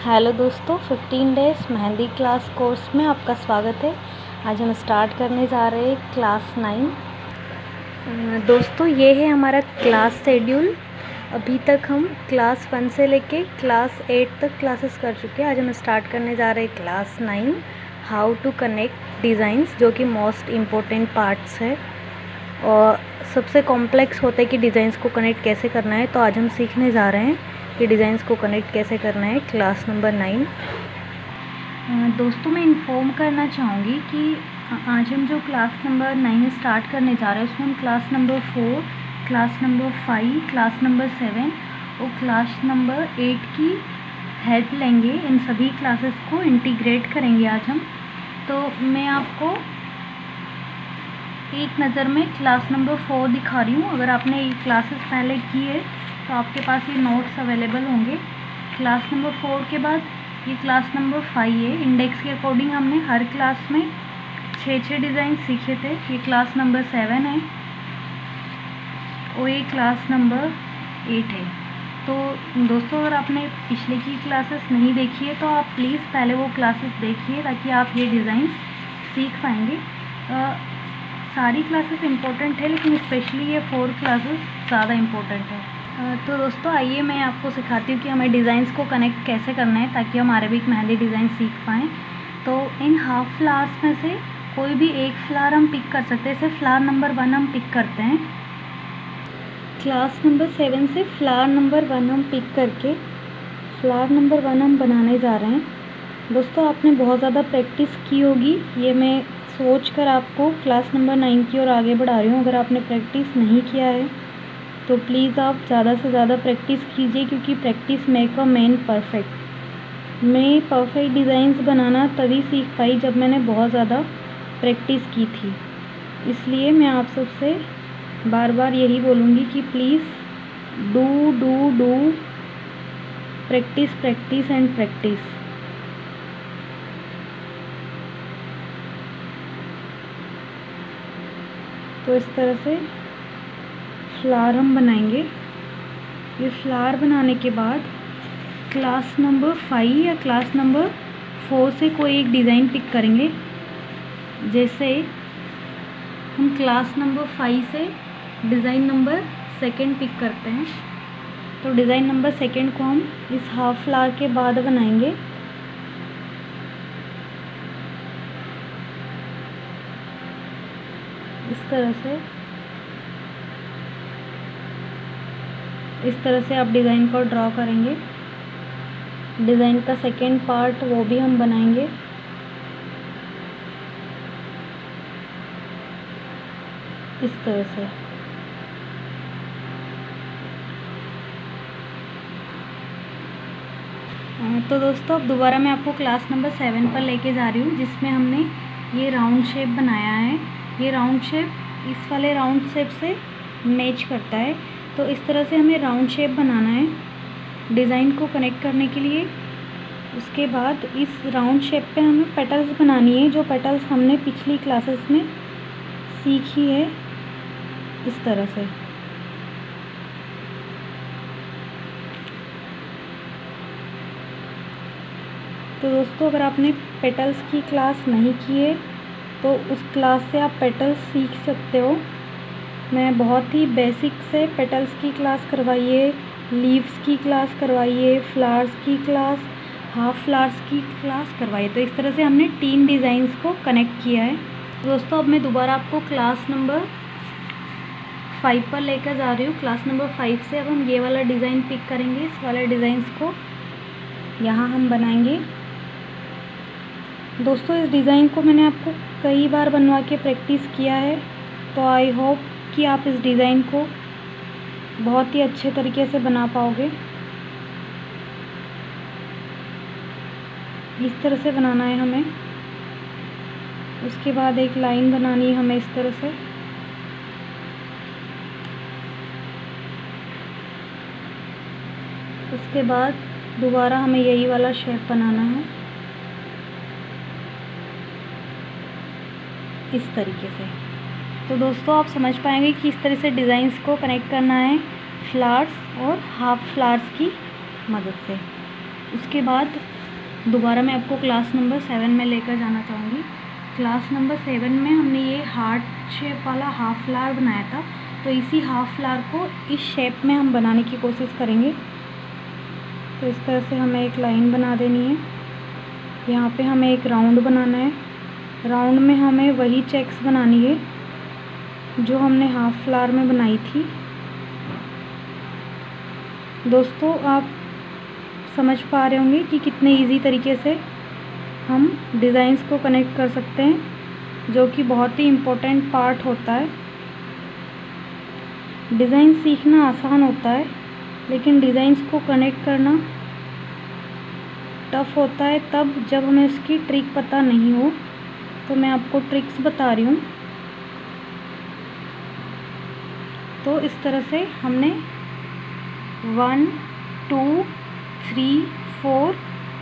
Hello दोस्तों, 15 days mehndi class course में आपका स्वागत है। आज हम स्टार्ट करने जा रहे हैं क्लास 9। दोस्तों, ये है हमारा क्लास शेड्यूल। अभी तक हम क्लास 1 से लेके क्लास 8 तक क्लासेस कर चुके हैं। आज हम स्टार्ट करने जा रहे हैं class 9, how to connect designs, जो कि मोस्ट इम्पोर्टेंट पार्ट्स है और सबसे कॉम्प्लेक्स होता है कि डिज़ाइंस को कनेक्ट कैसे करना है। तो आज हम सीखने जा रहे हैं कि डिज़ाइंस को कनेक्ट कैसे करना है, क्लास नंबर 9। दोस्तों, मैं इन्फॉर्म करना चाहूँगी कि आज हम जो क्लास नंबर 9 स्टार्ट करने जा रहे हैं उसमें हम class number 4, class number 5, class number 7 और क्लास नंबर 8 की हेल्प लेंगे। इन सभी क्लासेस को इंटीग्रेट करेंगे आज हम। तो मैं आपको एक नज़र में क्लास नंबर 4 दिखा रही हूँ। अगर आपने ये क्लासेस पहले की है तो आपके पास ये नोट्स अवेलेबल होंगे। क्लास नंबर 4 के बाद ये क्लास नंबर 5 है। इंडेक्स के अकॉर्डिंग हमने हर क्लास में 6 डिज़ाइन सीखे थे। ये क्लास नंबर 7 है और ये क्लास नंबर 8 है। तो दोस्तों, अगर आपने पिछले की क्लासेस नहीं देखी है तो आप प्लीज़ पहले वो क्लासेस देखिए ताकि आप ये डिज़ाइन सीख पाएंगे। सारी क्लासेस इम्पोर्टेंट है, लेकिन स्पेशली ये 4 क्लासेस ज़्यादा इम्पोर्टेंट है। तो दोस्तों, आइए मैं आपको सिखाती हूँ कि हमें डिज़ाइंस को कनेक्ट कैसे करना है ताकि हम अरेबिक मेहंदी डिज़ाइन सीख पाएँ। तो इन हाफ फ्लावर्स में से कोई भी एक फ्लावर हम पिक कर सकते हैं। जैसे फ्लावर नंबर 1 हम पिक करते हैं। क्लास नंबर 7 से फ्लावर नंबर 1 हम पिक करके फ्लावर नंबर 1 हम बनाने जा रहे हैं। दोस्तों, आपने बहुत ज़्यादा प्रैक्टिस की होगी, ये मैं सोच कर आपको क्लास नंबर 9 की ओर आगे बढ़ा रही हूँ। अगर आपने प्रैक्टिस नहीं किया है तो प्लीज़ आप ज़्यादा से ज़्यादा प्रैक्टिस कीजिए, क्योंकि practice make a man perfect. मैं परफेक्ट डिज़ाइंस बनाना तभी सीख पाई जब मैंने बहुत ज़्यादा प्रैक्टिस की थी। इसलिए मैं आप सबसे बार बार यही बोलूँगी कि please do practice practice and practice. तो इस तरह से फ्लावर हम बनाएंगे। ये फ्लावर बनाने के बाद क्लास नंबर 5 या क्लास नंबर 4 से कोई एक डिज़ाइन पिक करेंगे। जैसे हम क्लास नंबर 5 से डिज़ाइन नंबर 2 पिक करते हैं, तो डिज़ाइन नंबर 2 को हम इस हाफ फ्लावर के बाद बनाएंगे। इस तरह से आप डिज़ाइन को ड्रॉ करेंगे। डिज़ाइन का सेकेंड पार्ट वो भी हम बनाएंगे। इस तरह से तो दोस्तों, अब दोबारा मैं आपको क्लास नंबर 7 पर लेके जा रही हूँ, जिसमें हमने ये राउंड शेप बनाया है। ये राउंड शेप इस वाले राउंड शेप से मैच करता है। तो इस तरह से हमें राउंड शेप बनाना है डिज़ाइन को कनेक्ट करने के लिए। उसके बाद इस राउंड शेप पे हमें पेटल्स बनानी है, जो पेटल्स हमने पिछली क्लासेस में सीखी है। इस तरह से तो दोस्तों, अगर आपने पेटल्स की क्लास नहीं की है तो उस क्लास से आप पेटल्स सीख सकते हो। मैं बहुत ही बेसिक से पेटल्स की क्लास करवाई है, लीव्स की क्लास करवाई है, फ्लावर्स की क्लास, हाफ फ्लावर्स की क्लास करवाई है। तो इस तरह से हमने 3 डिज़ाइंस को कनेक्ट किया है। दोस्तों, अब मैं दोबारा आपको क्लास नंबर 5 पर लेकर जा रही हूँ। क्लास नंबर 5 से अब हम ये वाला डिज़ाइन पिक करेंगे। इस वाले डिज़ाइंस को यहाँ हम बनाएंगे। दोस्तों, इस डिज़ाइन को मैंने आपको कई बार बनवा के प्रैक्टिस किया है, तो आई होप कि आप इस डिज़ाइन को बहुत ही अच्छे तरीके से बना पाओगे। इस तरह से बनाना है हमें। उसके बाद एक लाइन बनानी है हमें इस तरह से। उसके बाद दोबारा हमें यही वाला शेप बनाना है इस तरीके से। तो दोस्तों, आप समझ पाएंगे कि इस तरह से डिज़ाइंस को कनेक्ट करना है फ्लावर्स और हाफ फ्लावर्स की मदद से। उसके बाद दोबारा मैं आपको क्लास नंबर 7 में लेकर जाना चाहूँगी। क्लास नंबर 7 में हमने ये हार्ट शेप वाला हाफ फ्लावर बनाया था, तो इसी हाफ फ्लावर को इस शेप में हम बनाने की कोशिश करेंगे। तो इस तरह से हमें एक लाइन बना देनी है। यहाँ पे हमें एक राउंड बनाना है। राउंड में हमें वही चेक्स बनानी है जो हमने हाफ फ्लावर में बनाई थी। दोस्तों, आप समझ पा रहे होंगे कि कितने इजी तरीके से हम डिज़ाइंस को कनेक्ट कर सकते हैं, जो कि बहुत ही इम्पोर्टेंट पार्ट होता है। डिज़ाइन सीखना आसान होता है, लेकिन डिज़ाइंस को कनेक्ट करना टफ़ होता है तब जब हमें इसकी ट्रिक पता नहीं हो। तो मैं आपको ट्रिक्स बता रही हूँ। तो इस तरह से हमने 1 2 3 4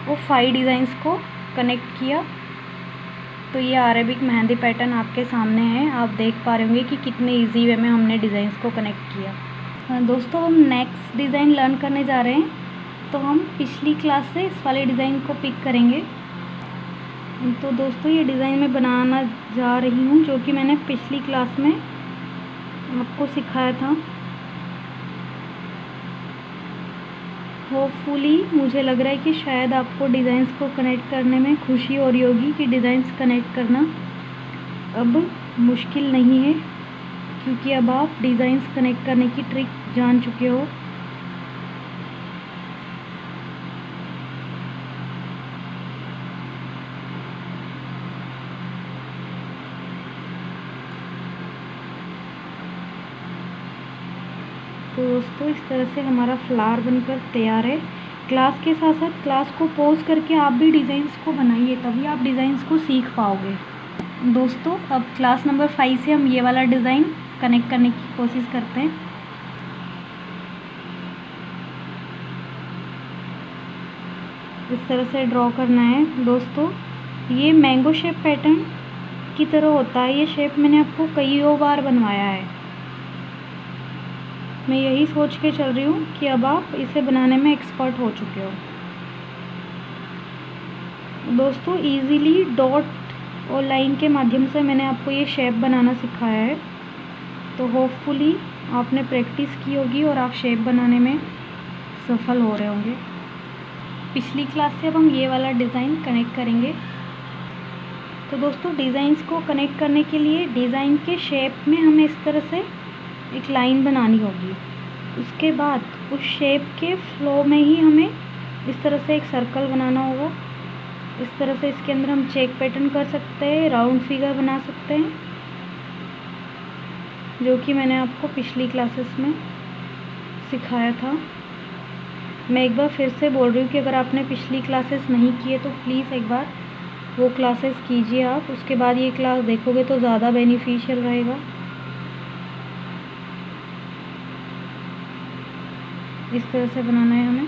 और 5 डिज़ाइंस को कनेक्ट किया। तो ये अरेबिक मेहंदी पैटर्न आपके सामने है। आप देख पा रहे होंगे कि कितने इजी वे में हमने डिज़ाइंस को कनेक्ट किया। दोस्तों, हम नेक्स्ट डिज़ाइन लर्न करने जा रहे हैं। तो हम पिछली क्लास से इस वाले डिज़ाइन को पिक करेंगे। तो दोस्तों, ये डिज़ाइन मैं बनाना जा रही हूँ, जो कि मैंने पिछली क्लास में आपको सिखाया था। होपफुली मुझे लग रहा है कि शायद आपको डिज़ाइंस को कनेक्ट करने में खुशी हो रही होगी कि डिज़ाइंस कनेक्ट करना अब मुश्किल नहीं है, क्योंकि अब आप डिज़ाइंस कनेक्ट करने की ट्रिक जान चुके हो। तो दोस्तों, इस तरह से हमारा फ्लावर बनकर तैयार है। क्लास के साथ साथ क्लास को पॉज करके आप भी डिज़ाइंस को बनाइए, तभी आप डिज़ाइंस को सीख पाओगे। दोस्तों, अब क्लास नंबर 5 से हम ये वाला डिज़ाइन कनेक्ट करने की कोशिश करते हैं। इस तरह से ड्रॉ करना है। दोस्तों, ये मैंगो शेप पैटर्न की तरह होता है। ये शेप मैंने आपको कई बार बनवाया है। मैं यही सोच के चल रही हूँ कि अब आप इसे बनाने में एक्सपर्ट हो चुके हो। दोस्तों, इजीली डॉट और लाइन के माध्यम से मैंने आपको ये शेप बनाना सिखाया है। तो होपफुली आपने प्रैक्टिस की होगी और आप शेप बनाने में सफल हो रहे होंगे। पिछली क्लास से अब हम ये वाला डिज़ाइन कनेक्ट करेंगे। तो दोस्तों, डिज़ाइंस को कनेक्ट करने के लिए डिज़ाइन के शेप में हमें इस तरह से एक लाइन बनानी होगी। उसके बाद उस शेप के फ्लो में ही हमें इस तरह से एक सर्कल बनाना होगा। इस तरह से इसके अंदर हम चेक पैटर्न कर सकते हैं, राउंड फिगर बना सकते हैं, जो कि मैंने आपको पिछली क्लासेस में सिखाया था। मैं एक बार फिर से बोल रही हूँ कि अगर आपने पिछली क्लासेस नहीं किए तो प्लीज़ एक बार वो क्लासेस कीजिए आप। उसके बाद ये क्लास देखोगे तो ज़्यादा बेनिफिशियल रहेगा। इस तरह से बनाना है हमें।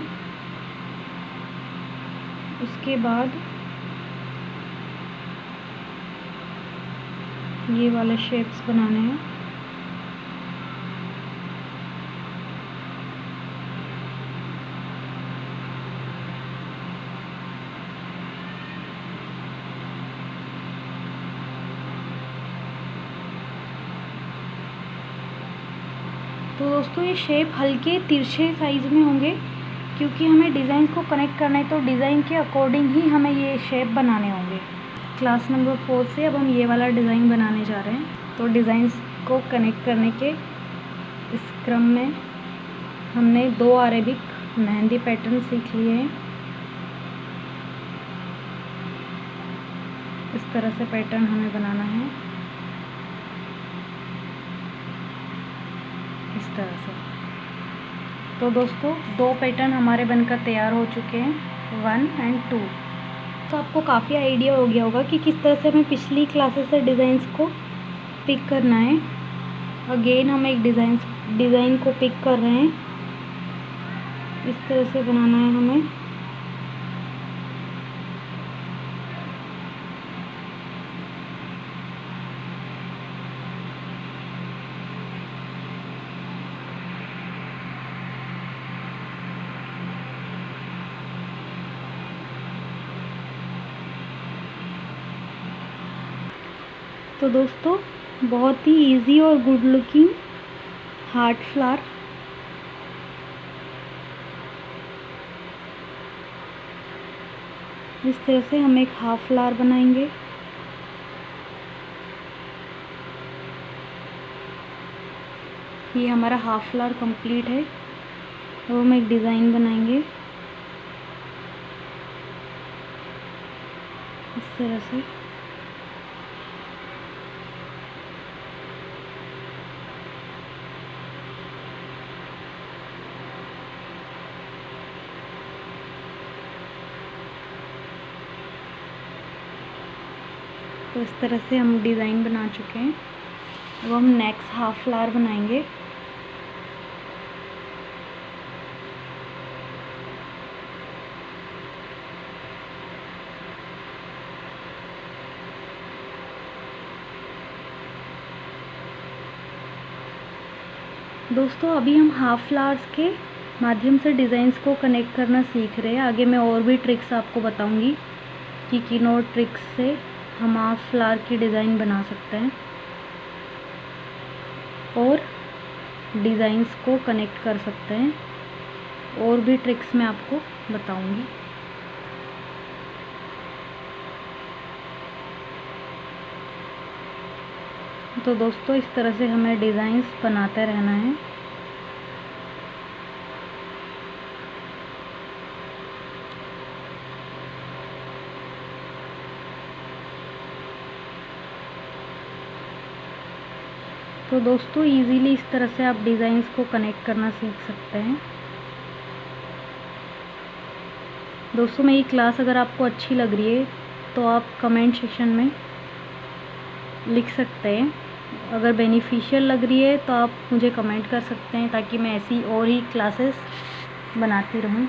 उसके बाद ये वाले शेप्स बनाने हैं। तो दोस्तों, ये शेप हल्के तिरछे साइज़ में होंगे, क्योंकि हमें डिज़ाइन को कनेक्ट करना है। तो डिज़ाइन के अकॉर्डिंग ही हमें ये शेप बनाने होंगे। क्लास नंबर 4 से अब हम ये वाला डिज़ाइन बनाने जा रहे हैं। तो डिज़ाइंस को कनेक्ट करने के इस क्रम में हमने 2 अरेबिक मेहंदी पैटर्न सीख लिए हैं। इस तरह से पैटर्न हमें बनाना है, इस तरह से। तो दोस्तों, 2 पैटर्न हमारे बनकर तैयार हो चुके हैं, 1 और 2। तो आपको काफ़ी आइडिया हो गया होगा कि किस तरह से हमें पिछली क्लासेस से डिज़ाइंस को पिक करना है। अगेन हम एक डिज़ाइन को पिक कर रहे हैं। इस तरह से बनाना है हमें। तो दोस्तों बहुत ही इजी और गुड लुकिंग हार्ट फ्लावर इस तरह से हम एक हाफ फ्लावर बनाएंगे। ये हमारा हाफ फ्लावर कंप्लीट है। अब हम एक डिज़ाइन बनाएंगे इस तरह से। तो इस तरह से हम डिज़ाइन बना चुके हैं। अब हम नेक्स्ट हाफ फ्लावर बनाएंगे। दोस्तों अभी हम हाफ फ्लावर्स के माध्यम से डिज़ाइंस को कनेक्ट करना सीख रहे हैं। आगे मैं और भी ट्रिक्स आपको बताऊंगी कि किन और ट्रिक्स से हम हाफ फ्लावर की डिज़ाइन बना सकते हैं और डिज़ाइंस को कनेक्ट कर सकते हैं। और भी ट्रिक्स मैं आपको बताऊंगी। तो दोस्तों इस तरह से हमें डिज़ाइंस बनाते रहना है। तो दोस्तों इजीली इस तरह से आप डिज़ाइंस को कनेक्ट करना सीख सकते हैं। दोस्तों मेरी क्लास अगर आपको अच्छी लग रही है तो आप कमेंट सेक्शन में लिख सकते हैं। अगर बेनिफिशियल लग रही है तो आप मुझे कमेंट कर सकते हैं ताकि मैं ऐसी और ही क्लासेस बनाती रहूं।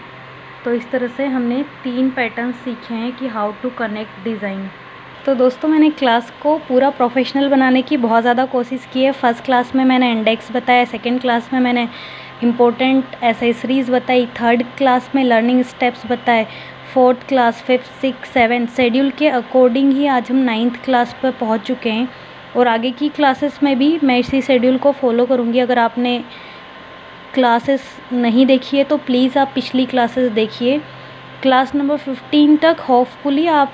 तो इस तरह से हमने 3 पैटर्न सीखे हैं कि हाउ टू कनेक्ट डिज़ाइन। तो दोस्तों मैंने क्लास को पूरा प्रोफेशनल बनाने की बहुत ज़्यादा कोशिश की है। फर्स्ट क्लास में मैंने इंडेक्स बताया, सेकंड क्लास में मैंने इम्पोर्टेंट एसेसरीज़ बताई, थर्ड क्लास में लर्निंग स्टेप्स बताए, fourth class, fifth, six, seven schedule के अकॉर्डिंग ही आज हम 9th क्लास पर पहुंच चुके हैं। और आगे की क्लासेस में भी मैं इसी शेड्यूल को फॉलो करूंगी। अगर आपने क्लासेस नहीं देखी है तो प्लीज़ आप पिछली क्लासेस देखिए। क्लास नंबर 15 तक होपफुली आप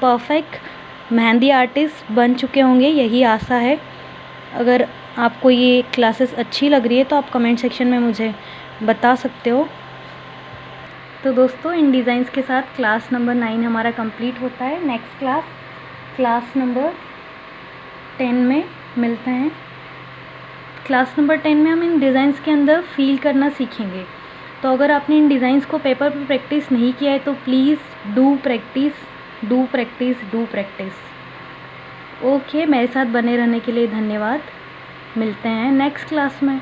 परफेक्ट मेहंदी आर्टिस्ट बन चुके होंगे, यही आशा है। अगर आपको ये क्लासेस अच्छी लग रही है तो आप कमेंट सेक्शन में मुझे बता सकते हो। तो दोस्तों इन डिज़ाइंस के साथ क्लास नंबर 9 हमारा कंप्लीट होता है। नेक्स्ट क्लास नंबर 10 में मिलते हैं। क्लास नंबर 10 में हम इन डिज़ाइंस के अंदर फील करना सीखेंगे। तो अगर आपने इन डिज़ाइंस को पेपर पर प्रैक्टिस नहीं किया है तो प्लीज़ डू प्रैक्टिस। ओके, मेरे साथ बने रहने के लिए धन्यवाद। मिलते हैं नेक्स्ट क्लास में।